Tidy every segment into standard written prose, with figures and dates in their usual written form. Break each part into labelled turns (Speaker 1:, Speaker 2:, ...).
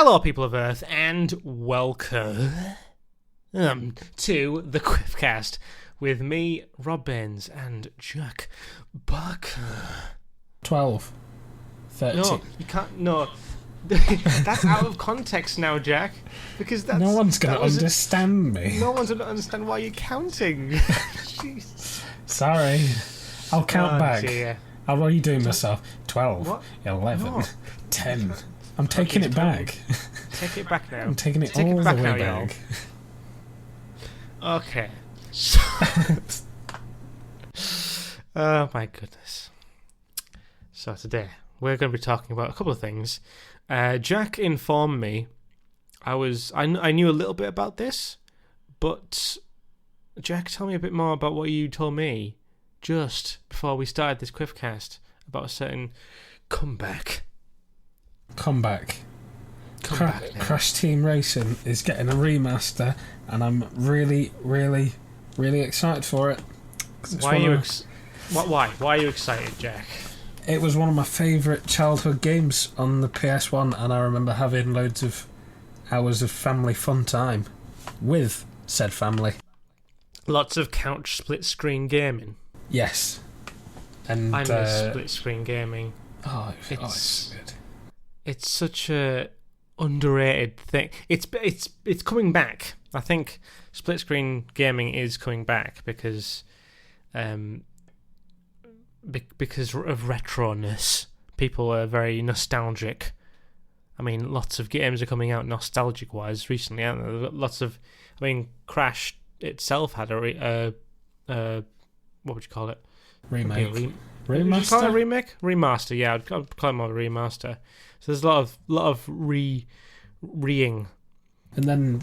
Speaker 1: Hello, people of Earth, and welcome to the Quiffcast with me, Rob Baines, and Jack Barker.
Speaker 2: 12. 13.
Speaker 1: No, you can't. No, that's out of context now, Jack. Because that's,
Speaker 2: no one's going to understand me.
Speaker 1: No one's going to understand why you're counting. Jeez.
Speaker 2: Sorry. I'll count back.
Speaker 1: Dear.
Speaker 2: I'll redo myself. 12.
Speaker 1: What?
Speaker 2: 11.
Speaker 1: No.
Speaker 2: 10. I'm taking it back.
Speaker 1: Take it back now.
Speaker 2: I'm taking it all the way back.
Speaker 1: Okay. So, oh my goodness. So today we're going to be talking about a couple of things. Jack informed me. I knew a little bit about this, but Jack, tell me a bit more about what you told me just before we started this Quiffcast about a certain comeback.
Speaker 2: Comeback now. Crash Team Racing is getting a remaster, and I'm really, really, really excited for it.
Speaker 1: Why are you excited, Jack?
Speaker 2: It was one of my favourite childhood games on the PS1, and I remember having loads of hours of family fun time with said family. Lots
Speaker 1: of couch split-screen gaming.
Speaker 2: Yes. And
Speaker 1: I miss split-screen gaming.
Speaker 2: It's good.
Speaker 1: It's such a underrated thing. It's coming back. I think split-screen gaming is coming back because of retroness. People are very nostalgic. I mean, lots of games are coming out nostalgic-wise recently, aren't there? Lots of... I mean, Crash itself had a what would you call it?
Speaker 2: Remake.
Speaker 1: Remaster? Would you call it a remake? Remaster, yeah. I'd call it more a remaster. So there's a lot of reing.
Speaker 2: And then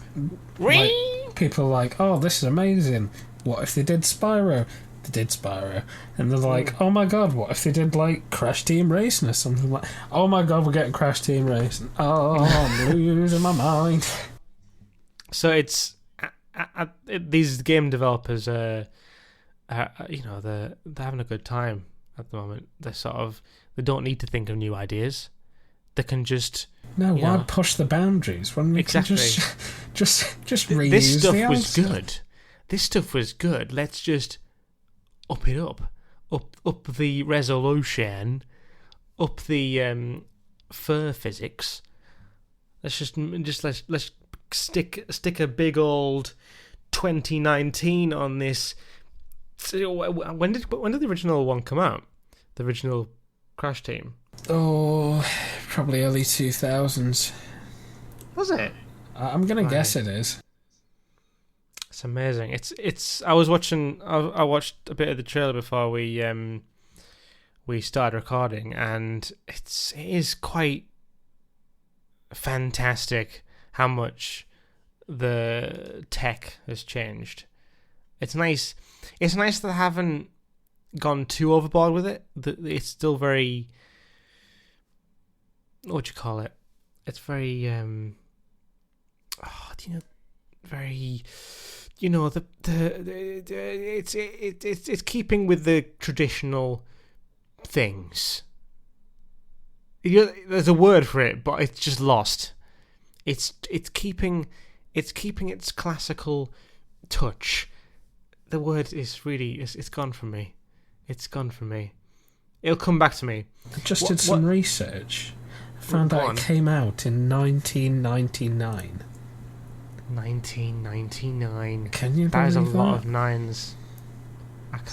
Speaker 2: like, people are like, oh, this is amazing. What if they did Spyro? They did Spyro. And they're like, oh my god, what if they did like Crash Team Racing or something like... Oh my god, we're getting Crash Team Racing. Oh, I'm losing my mind.
Speaker 1: So it's... these game developers they're having a good time at the moment. They don't need to think of new ideas. They can just
Speaker 2: why push the boundaries when we can just reuse
Speaker 1: this stuff
Speaker 2: the
Speaker 1: was good. This stuff was good. Let's just up it up the resolution, up the fur physics. Let's stick a big old 2019 on this. When did the original one come out? The original Crash Team.
Speaker 2: Oh, probably early 2000s.
Speaker 1: Was it?
Speaker 2: I'm gonna guess it is.
Speaker 1: It's amazing. It's. I watched a bit of the trailer before we started recording, and it is quite fantastic how much the tech has changed. It's nice. It's nice that they haven't gone too overboard with it. It's still very... What would you call it? It's very... very... It's keeping with the traditional things. There's a word for it, but it's just lost. It's keeping its classical touch. The word is really... It's gone from me. It's gone from me. It'll come back to me.
Speaker 2: I just did some research. I found out it came out in 1999.
Speaker 1: 1999.
Speaker 2: Can you believe that?
Speaker 1: That is a lot of nines.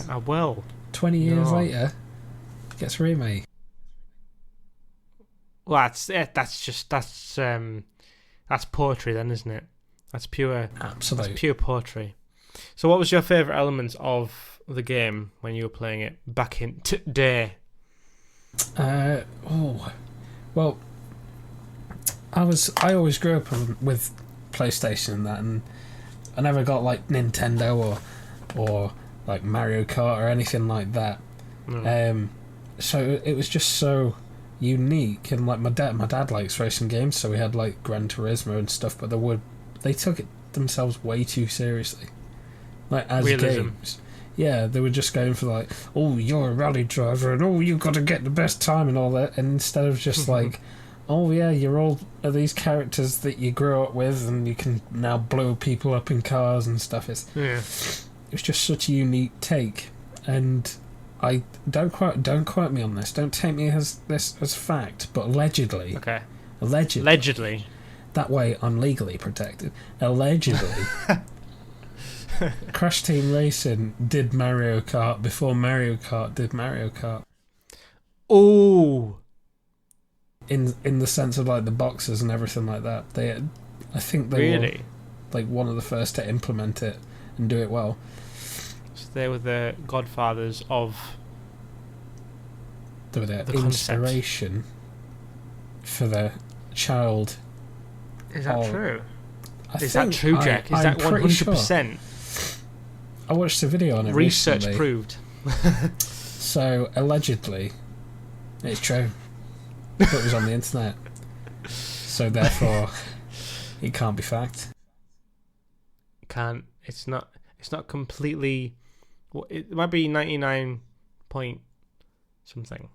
Speaker 1: I will.
Speaker 2: 20 years later, it gets remade.
Speaker 1: Well, that's poetry then, isn't it? That's pure...
Speaker 2: Absolutely.
Speaker 1: That's pure poetry. So what was your favourite element of the game when you were playing it back in today?
Speaker 2: Well, I always grew up with PlayStation and that, and I never got like Nintendo or like Mario Kart or anything like that. So it was just so unique, and like my dad likes racing games, so we had like Gran Turismo and stuff, but they took it themselves way too seriously. Like as
Speaker 1: realism.
Speaker 2: Games. Yeah, they were just going for like, oh, you're a rally driver and oh, you've got to get the best time and all that, and instead of just like, oh yeah, you're all are these characters that you grew up with, and you can now blow people up in cars and stuff. It was just such a unique take, and I don't quote me on this. Don't take me as fact, but allegedly.
Speaker 1: Okay.
Speaker 2: Allegedly. That way, I'm legally protected. Allegedly. Crash Team Racing did Mario Kart before Mario Kart did Mario Kart.
Speaker 1: Oh.
Speaker 2: In the sense of like the boxes and everything like that, I think they were like one of the first to implement it and do it well.
Speaker 1: So they were the godfathers of
Speaker 2: They were the
Speaker 1: concept.
Speaker 2: Inspiration for the child.
Speaker 1: Is that true?
Speaker 2: Is
Speaker 1: that true, Jack? Is that 100%?
Speaker 2: I watched a video on it
Speaker 1: Research
Speaker 2: recently.
Speaker 1: proved.
Speaker 2: So, allegedly, it's true. But it was on the internet. So, therefore, it can't be fact.
Speaker 1: It's not completely... It might be 99 point something.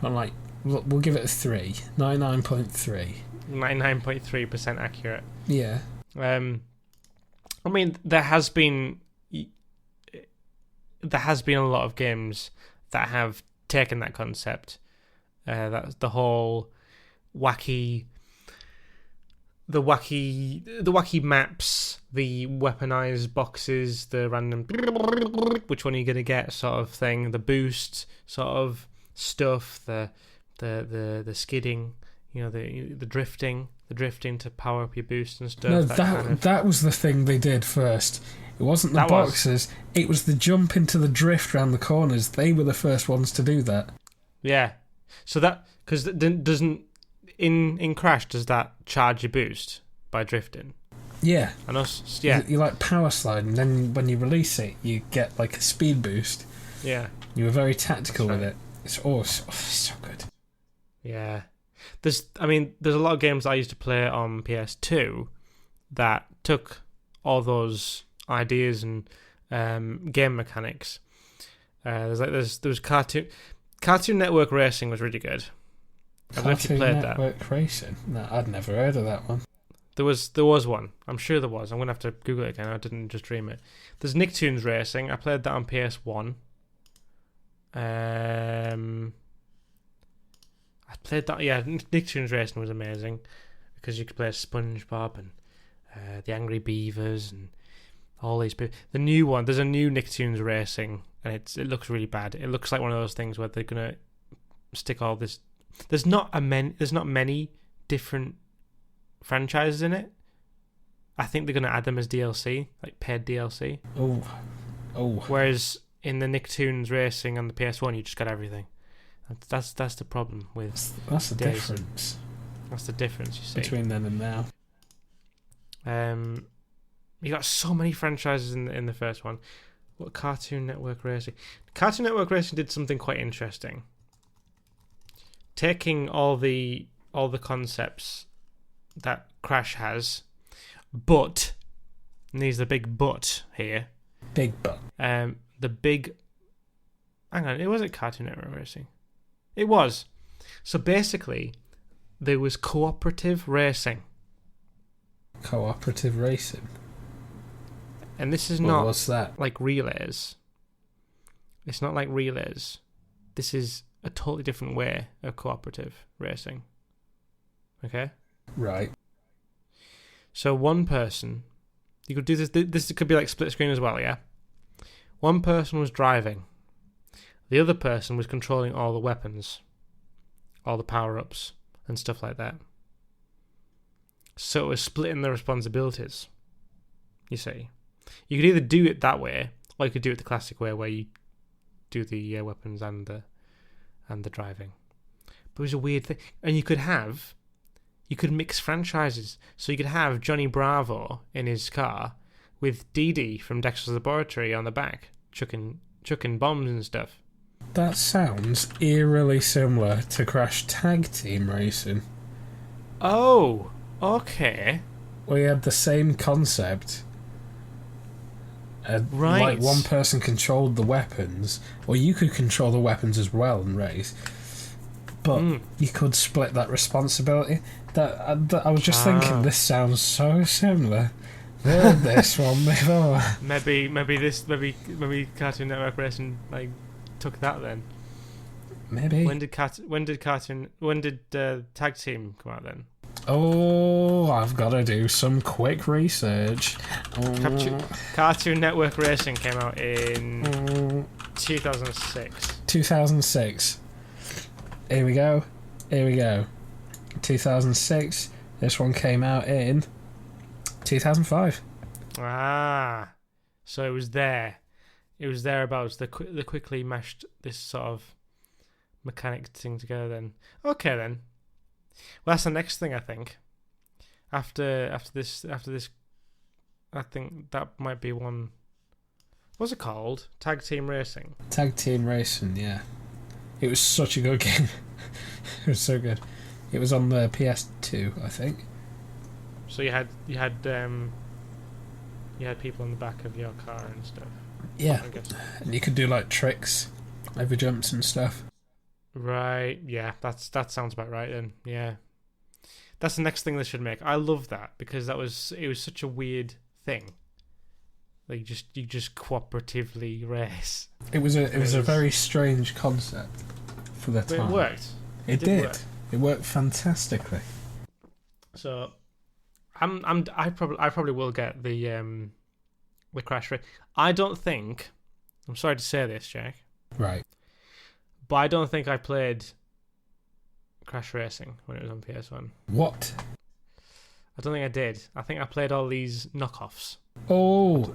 Speaker 2: I'm like, we'll give it a 3. 99.3.
Speaker 1: 99.3% accurate.
Speaker 2: Yeah.
Speaker 1: I mean, there has been a lot of games that have taken that concept. That's the whole wacky maps, the weaponized boxes, the random which one are you gonna get sort of thing, the boost sort of stuff, the skidding, the drifting to power up your boost and stuff.
Speaker 2: No, that was the thing they did first. It wasn't the boxes, it was the jump into the drift around the corners. They were the first ones to do that.
Speaker 1: Yeah. So that, because doesn't, in Crash, does that charge your boost by drifting?
Speaker 2: Yeah.
Speaker 1: And us, yeah.
Speaker 2: You like power slide, and then when you release it, you get like a speed boost.
Speaker 1: Yeah.
Speaker 2: You were very tactical with it. It's so good.
Speaker 1: Yeah. There's a lot of games I used to play on PS2 that took all those ideas and game mechanics. There was Cartoon Network Racing was really good. I don't know if you played that.
Speaker 2: Cartoon Network Racing? No, I'd never heard of that one.
Speaker 1: There was one. I'm sure there was. I'm gonna have to Google it again. I didn't just dream it. There's Nicktoons Racing. I played that on PS1. I played that. Yeah, Nicktoons Racing was amazing because you could play SpongeBob and the Angry Beavers and all these people. The new one, there's a new Nicktoons Racing, and it looks really bad. It looks like one of those things where they're gonna stick all this. There's not many different franchises in it. I think they're gonna add them as DLC, like paid DLC.
Speaker 2: Oh.
Speaker 1: Whereas in the Nicktoons Racing on the PS1, you just got everything. That's the problem with.
Speaker 2: That's the difference.
Speaker 1: That's the difference, you see,
Speaker 2: between then and now.
Speaker 1: You got so many franchises in the first one. What Cartoon Network Racing? Cartoon Network Racing did something quite interesting. Taking all the concepts that Crash has, but, and there's the big but here.
Speaker 2: Big but.
Speaker 1: The big. Hang on, it wasn't Cartoon Network Racing. It was. So basically, there was cooperative racing.
Speaker 2: Cooperative racing.
Speaker 1: And this is
Speaker 2: what's that?
Speaker 1: Like relays. It's not like relays. This is a totally different way of cooperative racing. Okay?
Speaker 2: Right.
Speaker 1: So one person, you could do this. This could be like split screen as well, yeah? One person was driving. The other person was controlling all the weapons, all the power-ups, and stuff like that. So it was splitting the responsibilities, you see. You could either do it that way, or you could do it the classic way, where you do the weapons and the driving. But it was a weird thing. And you could mix franchises. So you could have Johnny Bravo in his car with Dee Dee from Dexter's Laboratory on the back, chucking bombs and stuff.
Speaker 2: That sounds eerily similar to Crash Tag Team Racing.
Speaker 1: Oh, okay.
Speaker 2: We had the same concept.
Speaker 1: Right.
Speaker 2: Like one person controlled the weapons, or you could control the weapons as well and race. but you could split that responsibility. I was just thinking, this sounds so similar. Where did this one before?
Speaker 1: Maybe Cartoon Network Racing like took that then.
Speaker 2: Maybe.
Speaker 1: When did Tag Team come out then?
Speaker 2: Oh, I've got to do some quick research.
Speaker 1: Cartoon Network Racing came out in 2006.
Speaker 2: 2006. Here we go. 2006. This one came out in 2005.
Speaker 1: Ah, so it was there. It was thereabouts. They quickly mashed this sort of mechanic thing together. Then, okay, then. Well, that's the next thing I think. After this, I think that might be one. What's it called? Tag Team Racing.
Speaker 2: Tag Team Racing, yeah. It was such a good game. It was so good. It was on the PS2, I think.
Speaker 1: So you had people in the back of your car and stuff.
Speaker 2: Yeah, and you could do like tricks, over jumps and stuff.
Speaker 1: Right. Yeah, that sounds about right then. Yeah, that's the next thing they should make. I love that because it was such a weird thing. Like you just cooperatively race.
Speaker 2: It was a very strange concept for the time.
Speaker 1: But it worked.
Speaker 2: It did. Work. It worked fantastically.
Speaker 1: So, I probably will get the Crash Race. I don't think. I'm sorry to say this, Jack.
Speaker 2: Right.
Speaker 1: But I don't think I played Crash Racing when it was on PS1.
Speaker 2: What?
Speaker 1: I don't think I did. I think I played all these knockoffs.
Speaker 2: Oh.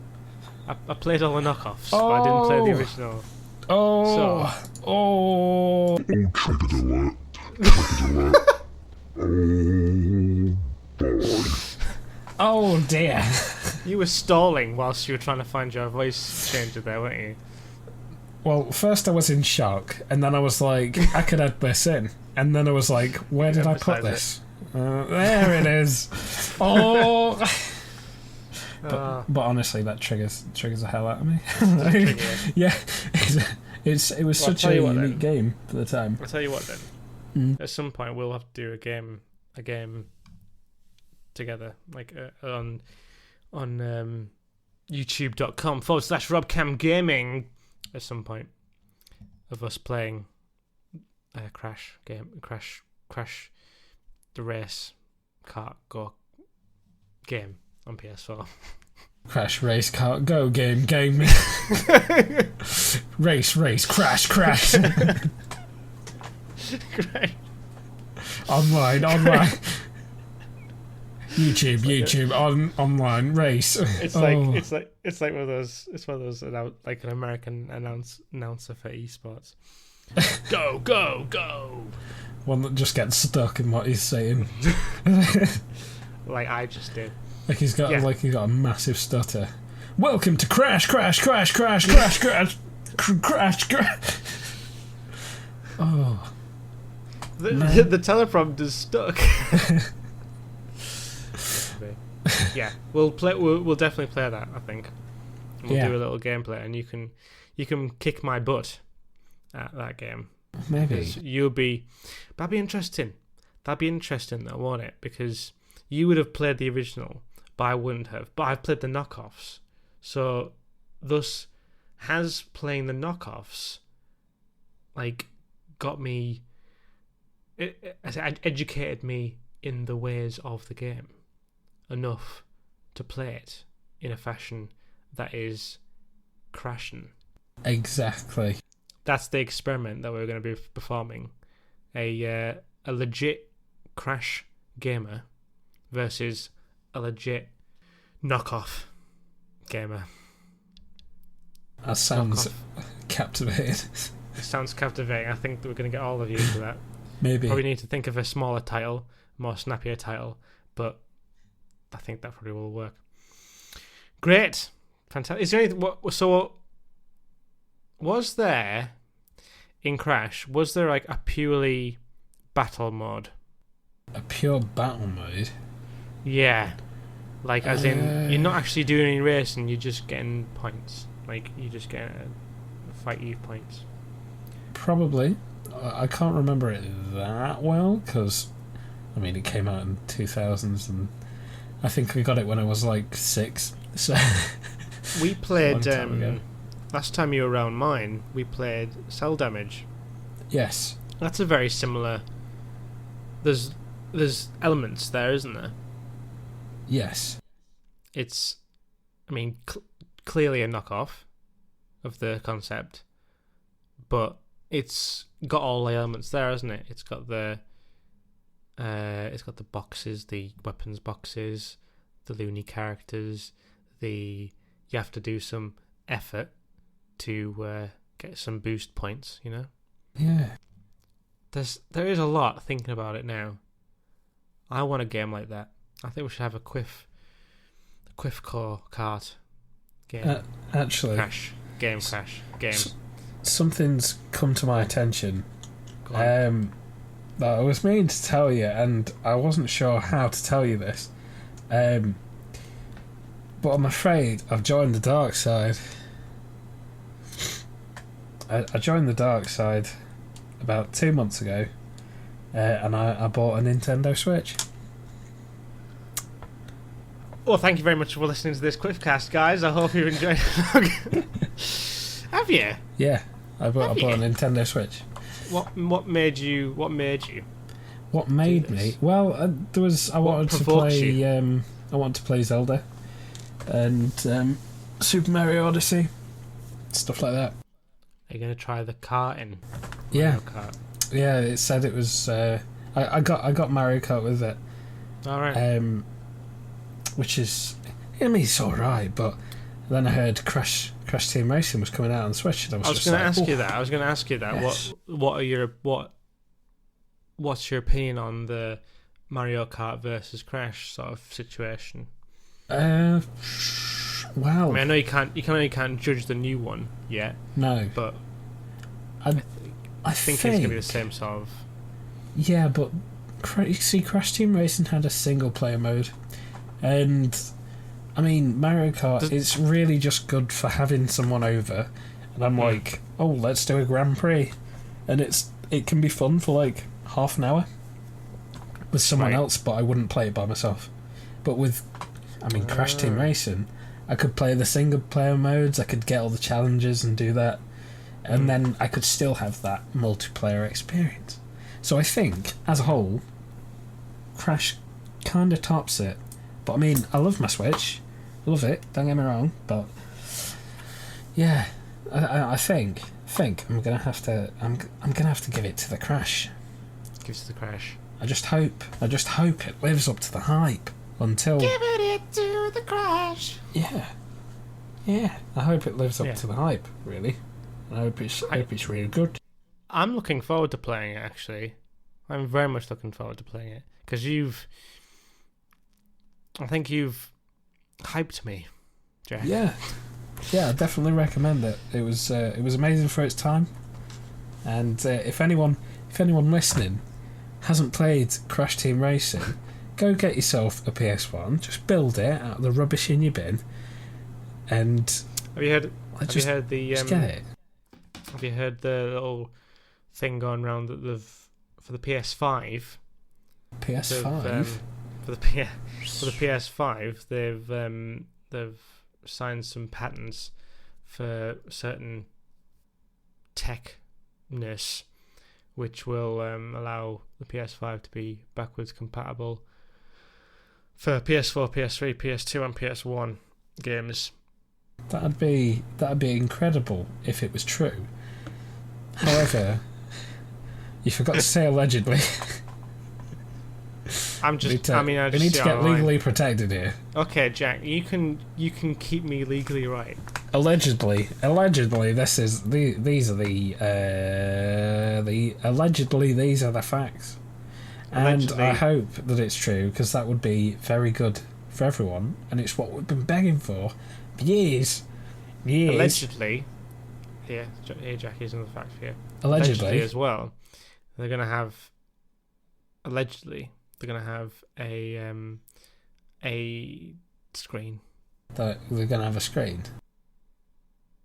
Speaker 1: I played all the knockoffs, but I didn't play the original.
Speaker 2: Oh.
Speaker 1: So.
Speaker 2: Oh. Oh dear.
Speaker 1: You were stalling whilst you were trying to find your voice changer there, weren't you?
Speaker 2: Well, first I was in shock, and then I was like, I could add this in. And then I was like, where did I put this? There it is. Oh. But honestly, that triggers the hell out of me. Yeah, it was such a unique game for the time.
Speaker 1: I'll tell you what then. At some point, we'll have to do a game together, like on youtube.com/robcamgaming at some point of us playing Crash the race kart go game on PS4.
Speaker 2: Crash race kart go game race crash
Speaker 1: Great.
Speaker 2: online YouTube online race.
Speaker 1: It's like one of those like an American announcer for esports. Go.
Speaker 2: One that just gets stuck in what he's saying.
Speaker 1: Like I just did.
Speaker 2: Like he's got a massive stutter. Welcome to crash. Oh.
Speaker 1: The teleprompter's stuck. Yeah, we'll definitely play that. I think we'll do a little gameplay, and you can kick my butt at that game.
Speaker 2: Maybe
Speaker 1: that'd be interesting. That'd be interesting, though, won't it? Because you would have played the original, but I wouldn't have. But I've played the knockoffs, so thus has playing the knockoffs like got me. It educated me in the ways of the game enough to play it in a fashion that is crashing.
Speaker 2: Exactly.
Speaker 1: That's the experiment that we're going to be performing. A legit Crash gamer versus a legit knockoff gamer.
Speaker 2: That sounds captivating.
Speaker 1: It sounds captivating. I think that we're going to get all of you into that.
Speaker 2: Maybe.
Speaker 1: Probably need to think of a smaller title, more snappier title, but I think that probably will work. Great. Fantastic. Is there anything... So, was there, in Crash, was there like a purely battle mode?
Speaker 2: A pure battle mode?
Speaker 1: Yeah. Like, as in, you're not actually doing any racing, you're just getting points. Like, you just get fight you points.
Speaker 2: Probably. I can't remember it that well because, I mean, it came out in 2000s, and I think I got it when I was like 6. So
Speaker 1: we played
Speaker 2: ago.
Speaker 1: last time you were around mine. We played Cell Damage.
Speaker 2: Yes.
Speaker 1: That's a very similar. There's elements there, isn't there?
Speaker 2: Yes.
Speaker 1: It's, I mean, clearly a knockoff of the concept, but it's got all the elements there, hasn't it? It's got the boxes, the weapons boxes, the loony characters. You have to do some effort to get some boost points. You know.
Speaker 2: Yeah.
Speaker 1: There is a lot thinking about it now. I want a game like that. I think we should have a Quiff Core Kart game.
Speaker 2: Actually,
Speaker 1: Crash game.
Speaker 2: Something's come to my attention.
Speaker 1: Go on.
Speaker 2: That I was meaning to tell you, and I wasn't sure how to tell you this. But I'm afraid I've joined the dark side. I joined the dark side about 2 months ago, and I bought a Nintendo Switch.
Speaker 1: Well, thank you very much for listening to this Quiffcast, guys. I hope you enjoyed it. Have you?
Speaker 2: Yeah, I bought a Nintendo Switch.
Speaker 1: What made you?
Speaker 2: What made me? Well, I wanted to play Zelda and Super Mario Odyssey, stuff like that.
Speaker 1: Are you gonna try the karting?
Speaker 2: Yeah,
Speaker 1: Mario Kart.
Speaker 2: Yeah. It said it was. I got Mario Kart with it.
Speaker 1: All right.
Speaker 2: Which is, I mean, it's all right, but then I heard Crash Team Racing was coming out on Switch, and I was
Speaker 1: going to ask you that. I was going to ask you that.
Speaker 2: Yes.
Speaker 1: What's your opinion on the Mario Kart versus Crash sort of situation?
Speaker 2: Well,
Speaker 1: I mean, I know you can't judge the new one yet.
Speaker 2: No,
Speaker 1: but
Speaker 2: I
Speaker 1: think it's going to be the same sort of.
Speaker 2: Yeah, but you see, Crash Team Racing had a single player mode. And I mean, Mario Kart, it's really just good for having someone over, and I'm like, oh, let's do a Grand Prix, and it can be fun for like half an hour with someone else, but I wouldn't play it by myself. But with, I mean, Crash Team Racing, I could play the single player modes, I could get all the challenges and do that, and then I could still have that multiplayer experience. So I think, as a whole, Crash kind of tops it. But I mean, I love my Switch. I love it. Don't get me wrong. But yeah, I think I'm gonna have to. I'm gonna have to give it to the Crash.
Speaker 1: Give it to the Crash.
Speaker 2: I just hope it lives up to the hype until.
Speaker 1: Give it to the Crash.
Speaker 2: Yeah. I hope it lives up to the hype. Really. I hope it's really good.
Speaker 1: I'm looking forward to playing it. Actually, I'm very much looking forward to playing it because I think you've hyped me, Jack.
Speaker 2: Yeah, I definitely recommend it. It was amazing for its time, and if anyone listening hasn't played Crash Team Racing, go get yourself a PS1. Just build it out of the rubbish in your bin, and
Speaker 1: have you heard the
Speaker 2: just get it.
Speaker 1: Have you heard the little thing going around that for the PS5?
Speaker 2: PS5.
Speaker 1: For the PS5, they've signed some patents for certain techness, which will allow the PS5 to be backwards compatible for PS4, PS3, PS2, and PS1 games.
Speaker 2: That'd be incredible if it was true. However, you forgot to say allegedly.
Speaker 1: We need to
Speaker 2: get legally protected here.
Speaker 1: Okay, Jack, you can keep me legally right.
Speaker 2: Allegedly, these are the facts, and I hope that it's true because that would be very good for everyone, and it's what we've been begging for years.
Speaker 1: Allegedly, here, Jack, here's another fact for you. Allegedly as well, they're gonna have. Allegedly, they're gonna have a screen.
Speaker 2: They're gonna have a screen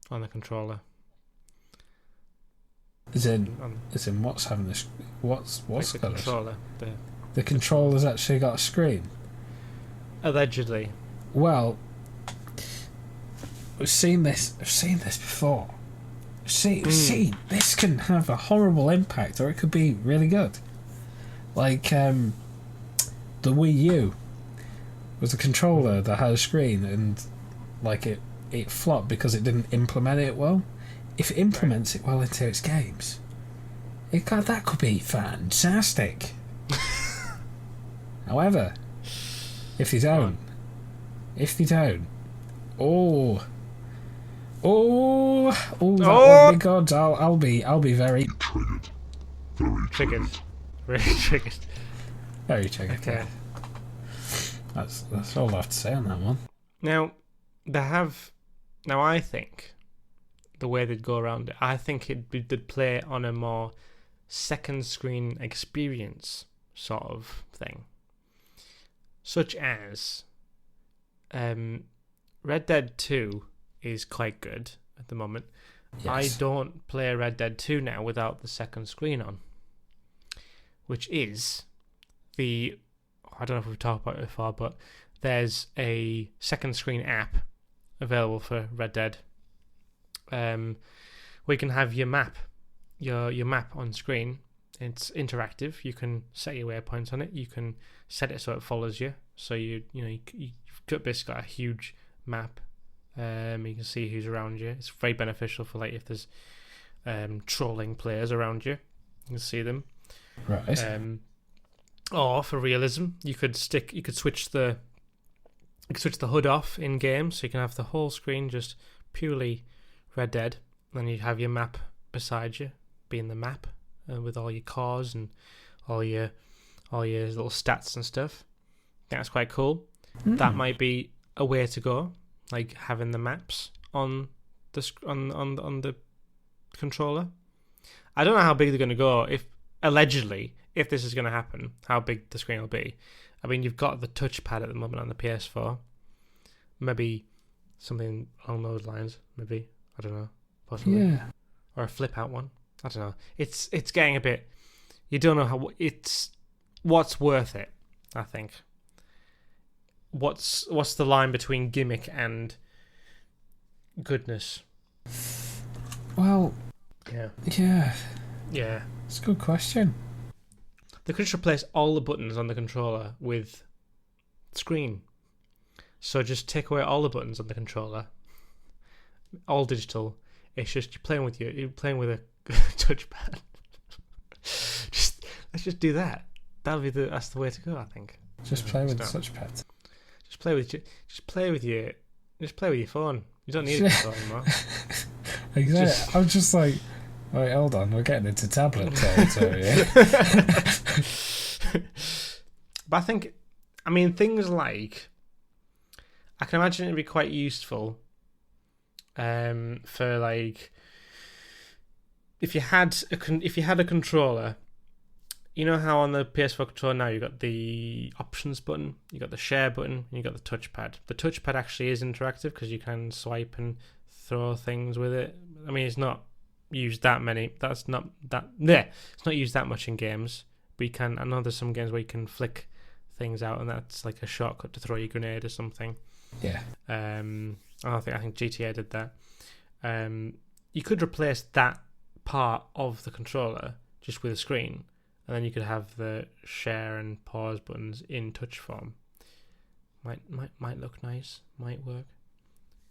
Speaker 1: on the controller.
Speaker 2: As in what's having this? What's
Speaker 1: like the
Speaker 2: got
Speaker 1: controller?
Speaker 2: The controller's actually got a screen.
Speaker 1: Allegedly.
Speaker 2: Well, I've seen this before. See, this can have a horrible impact, or it could be really good. Like the Wii U was a controller that had a screen, and like it flopped because it didn't implement it well. If it implements it well into its games, that could be fantastic. However, if they don't, that won't be good. I'll be very
Speaker 1: Triggered. Very triggered.
Speaker 2: Very triggered.
Speaker 1: Okay.
Speaker 2: That's all I have to say on that one.
Speaker 1: Now, I think the way they'd go around it, I think they'd play on a more second screen experience sort of thing. Such as Red Dead 2 is quite good at the moment.
Speaker 2: Yes.
Speaker 1: I don't play Red Dead 2 now without the second screen on, which is I don't know if we've talked about it before, but there's a second screen app available for Red Dead, where you can have your map on screen. It's interactive. You can set your waypoints on it. You can set it so it follows you. So you've basically got a huge map. You can see who's around you. It's very beneficial for like if there's trolling players around you. You can see them.
Speaker 2: Right.
Speaker 1: Or for realism, you could switch the HUD off in game, so you can have the whole screen just purely Red Dead. Then you have your map beside you, being the map, with all your cars and all your little stats and stuff. I think that's quite cool. That might be a way to go, like having the maps on the controller. I don't know how big they're going to go. If this is going to happen, how big the screen will be. I mean, you've got the touchpad at the moment on the PS4. Maybe something along those lines. Maybe, I don't know, possibly.
Speaker 2: Yeah.
Speaker 1: Or a flip out one. I don't know. It's getting a bit. You don't know what's worth it. I think. What's the line between gimmick and goodness?
Speaker 2: Well.
Speaker 1: Yeah.
Speaker 2: Yeah.
Speaker 1: Yeah.
Speaker 2: It's a good question.
Speaker 1: They could just replace all the buttons on the controller with screen. So just take away all the buttons on the controller. All digital. It's just you're playing with a touchpad. Let's just do that. That's the way to go, I think.
Speaker 2: Just play with the touchpad.
Speaker 1: Just play with your phone. You don't need a controller anymore.
Speaker 2: Exactly. I'm just like, wait, hold on, we're getting into tablet territory.
Speaker 1: But things like, I can imagine it'd be quite useful for like if you had a controller. You know how on the PS4 controller now you got the options button, you got the share button, and you got the touchpad. The touchpad actually is interactive because you can swipe and throw things with it. I mean, it's not used that many. It's not used that much in games. But you can. I know there's some games where you can flick things out, and that's like a shortcut to throw your grenade or something.
Speaker 2: Yeah.
Speaker 1: I think GTA did that. You could replace that part of the controller just with a screen. And then you could have the share and pause buttons in touch form. Might look nice, might work.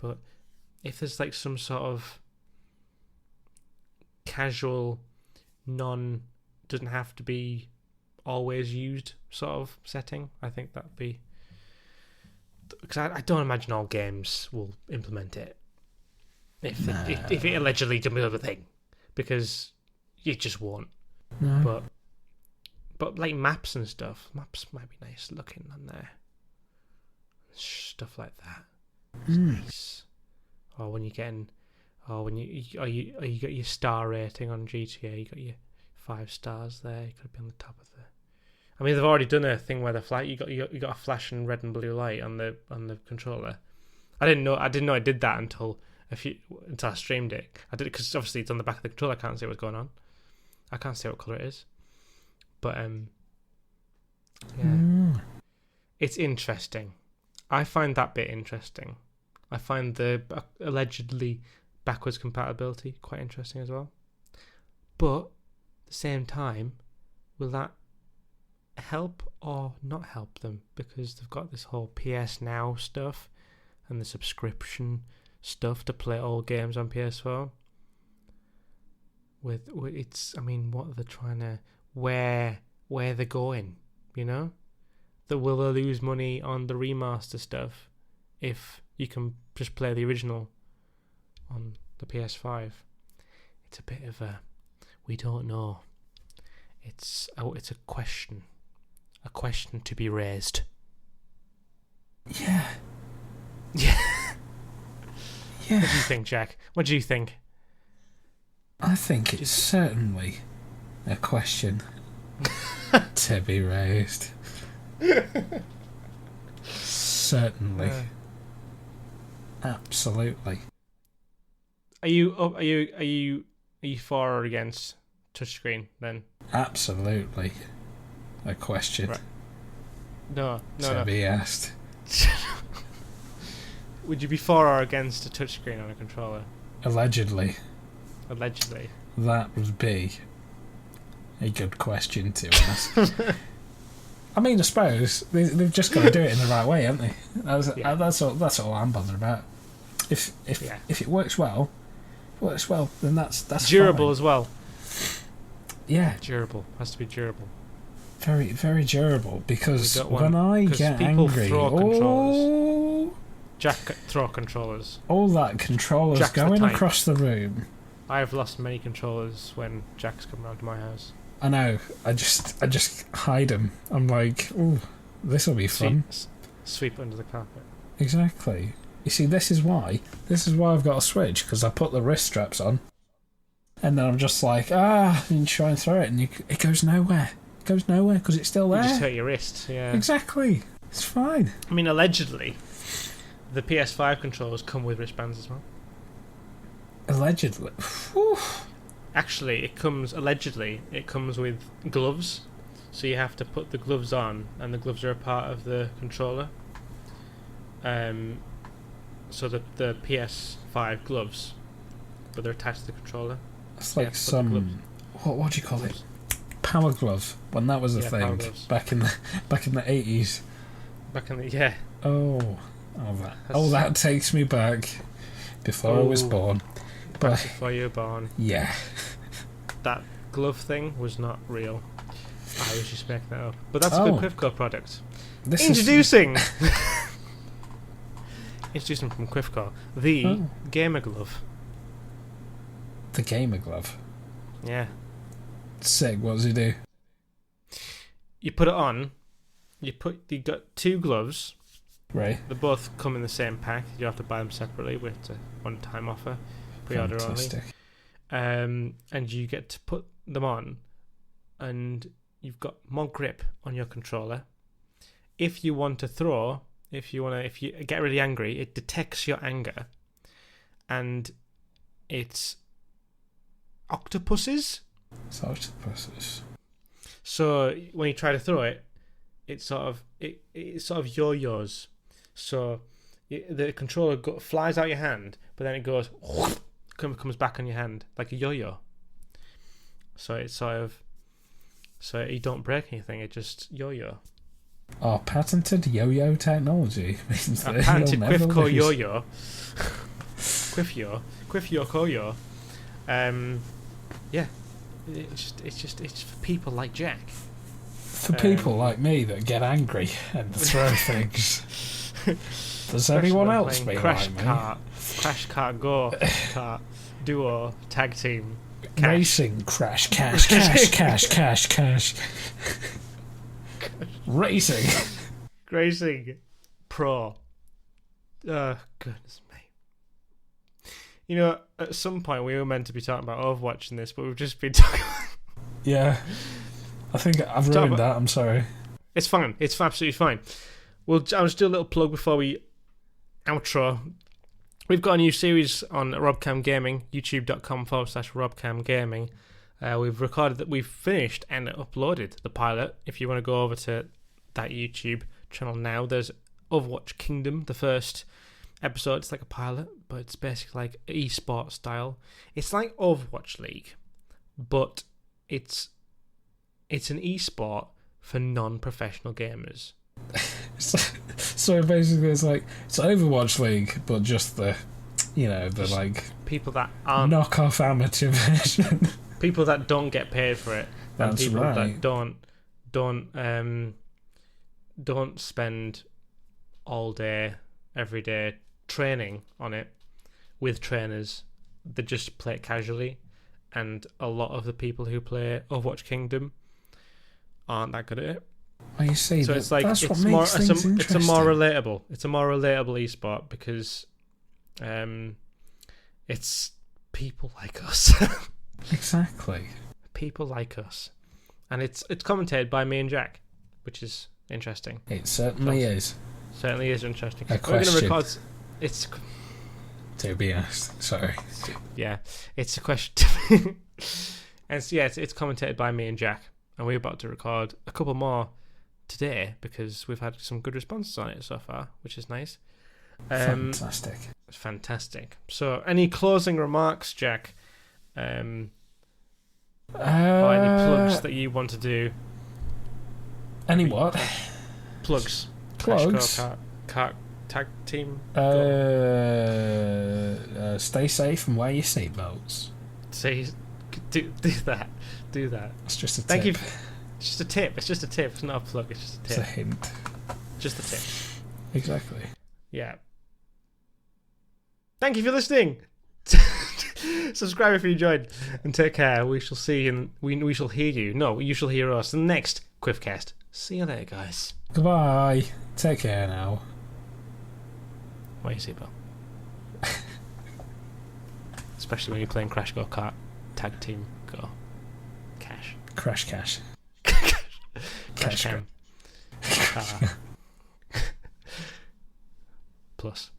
Speaker 1: But if there's like some sort of casual, doesn't have to be always used sort of setting, I think that'd be. Because I don't imagine all games will implement it. If it allegedly does another thing, because you just won't.
Speaker 2: No.
Speaker 1: But like maps and stuff, maps might be nice looking on there. Stuff like that. It's nice. Or when you got your star rating on GTA, you got your 5 stars there. You could be on the top of the. I mean, they've already done a thing where you got a flashing red and blue light on the controller. I didn't know I did that until I streamed it. I did it because obviously it's on the back of the controller. I can't see what's going on. I can't say what colour it is, but yeah, it's interesting. I find that bit interesting. I find the allegedly backwards compatibility quite interesting as well. But at the same time, will that help or not help them? Because they've got this whole PS Now stuff and the subscription stuff to play all games on PS4. With it's, I mean, what are they trying to, where they're going? You know, will they lose money on the remaster stuff if you can just play the original on the PS5? It's a bit of a, we don't know. It's a question to be raised.
Speaker 2: Yeah.
Speaker 1: Yeah.
Speaker 2: Yeah.
Speaker 1: What do you think, Jack? What do you think?
Speaker 2: I think it's certainly a question to be raised. Certainly. Absolutely.
Speaker 1: Are you for or against touchscreen then?
Speaker 2: Absolutely. A question.
Speaker 1: Right. No.
Speaker 2: To be asked.
Speaker 1: Would you be for or against a touchscreen on a controller?
Speaker 2: Allegedly.
Speaker 1: That
Speaker 2: would be a good question to ask. I mean, I suppose they've just got to do it in the right way, haven't they? That's all I'm bothered about. If it works well, then that's
Speaker 1: durable
Speaker 2: fine.
Speaker 1: as well.
Speaker 2: Yeah,
Speaker 1: durable has to be durable.
Speaker 2: Very, very durable, because when I get
Speaker 1: people
Speaker 2: angry,
Speaker 1: throw controllers. Jack throw controllers.
Speaker 2: All that controllers
Speaker 1: Jack's
Speaker 2: going across the room.
Speaker 1: I have lost many controllers when Jack's come round to my house.
Speaker 2: I know. I just hide them. I'm like, ooh, this will be fun.
Speaker 1: Sweep under the carpet.
Speaker 2: Exactly. You see, this is why I've got a Switch, because I put the wrist straps on, and then I'm just like, and try and throw it, and it goes nowhere. It goes nowhere because it's still there.
Speaker 1: You just hurt your wrist. Yeah.
Speaker 2: Exactly. It's fine.
Speaker 1: I mean, allegedly, the PS5 controllers come with wristbands as well.
Speaker 2: Allegedly. Whew.
Speaker 1: Actually, it comes with gloves, so you have to put the gloves on, and the gloves are a part of the controller. So the PS5 gloves, but they're attached to the controller.
Speaker 2: It's like some what do you call it? Power glove. When that was a thing back in the 80s. That takes me back before I was born.
Speaker 1: Before you were born.
Speaker 2: Yeah.
Speaker 1: That glove thing was not real. I was just making that up. But that's a good Quifco product. Introducing from Quifco, the gamer glove.
Speaker 2: The gamer glove?
Speaker 1: Yeah.
Speaker 2: Sick, what does it do?
Speaker 1: You put it on, you got two gloves.
Speaker 2: Right.
Speaker 1: They both come in the same pack. You have to buy them separately with a one-time offer. Pre-order
Speaker 2: Fantastic.
Speaker 1: only. And you get to put them on, and you've got more grip on your controller. If you want to throw, if you get really angry, it detects your anger, and it's octopuses.
Speaker 2: It's octopuses.
Speaker 1: So when you try to throw it, it sort of yo-yos. So the controller flies out your hand, but then it goes comes back on your hand like a yo-yo. So it's so you don't break anything. It just yo-yo.
Speaker 2: Our patented yo-yo technology means that
Speaker 1: patented
Speaker 2: you'll never
Speaker 1: Quifco
Speaker 2: lose.
Speaker 1: yo-yo. Quifco yo-yo. Yeah. It's for people like Jack.
Speaker 2: For people like me that get angry and throw things. Does anyone else be
Speaker 1: Crash
Speaker 2: like me?
Speaker 1: Crash Kart Go Kart Duo Tag Team Cash.
Speaker 2: Racing Crash Cash Racing
Speaker 1: Pro. Oh, goodness me. You know, at some point we were meant to be talking about Overwatch in this, but we've just been talking.
Speaker 2: Yeah. I think I've ruined that. I'm sorry.
Speaker 1: It's fine. It's absolutely fine. I'll just do a little plug before we outro. We've got a new series on Robcam Gaming, youtube.com/RobcamGaming. We've finished and uploaded the pilot. If you want to go over to that YouTube channel now, there's Overwatch Kingdom, the first episode. It's like a pilot, but it's basically like esports style. It's like Overwatch League, but it's an esport for non-professional gamers.
Speaker 2: So basically, it's Overwatch League, but just the like
Speaker 1: people that aren't
Speaker 2: knockoff amateur version.
Speaker 1: People that don't get paid for it, and
Speaker 2: That's
Speaker 1: people
Speaker 2: right.
Speaker 1: that don't spend all day, every day training on it with trainers. They just play it casually, and a lot of the people who play Overwatch Kingdom aren't that good at it.
Speaker 2: Oh, you see,
Speaker 1: So it's like
Speaker 2: that's what
Speaker 1: it's
Speaker 2: makes things
Speaker 1: more
Speaker 2: interesting.
Speaker 1: it's a more relatable esport because it's people like us.
Speaker 2: Exactly.
Speaker 1: People like us, and it's commentated by me and Jack, which is interesting.
Speaker 2: It certainly is.
Speaker 1: Certainly is interesting.
Speaker 2: A
Speaker 1: We're going to
Speaker 2: question.
Speaker 1: record. It's
Speaker 2: To be asked. Sorry.
Speaker 1: yeah, it's a question. And so, yeah, it's commentated by me and Jack, and we're about to record a couple more today because we've had some good responses on it so far, which is nice.
Speaker 2: Fantastic.
Speaker 1: Fantastic. So, any closing remarks, Jack? Or any plugs that you want to do?
Speaker 2: Any what?
Speaker 1: Plugs.
Speaker 2: Plugs?
Speaker 1: Kart tag team.
Speaker 2: Stay safe and wear your seatbelts.
Speaker 1: Say, do that. Do that.
Speaker 2: That's just a tip.
Speaker 1: Thank you. It's just a tip. It's just a tip. It's not a plug. It's just a
Speaker 2: It's
Speaker 1: tip.
Speaker 2: a hint.
Speaker 1: Just a tip.
Speaker 2: Exactly.
Speaker 1: Yeah. Thank you for listening. Subscribe if you enjoyed, and take care. We shall see you. We shall hear you. No, you shall hear us in the next Quiffcast. See you later, guys.
Speaker 2: Goodbye. Take care now.
Speaker 1: Wear your seatbelt. Especially when you're playing Crash Go Kart Tag Team Go Cash.
Speaker 2: Crash cash.
Speaker 1: Cash Cam. Plus.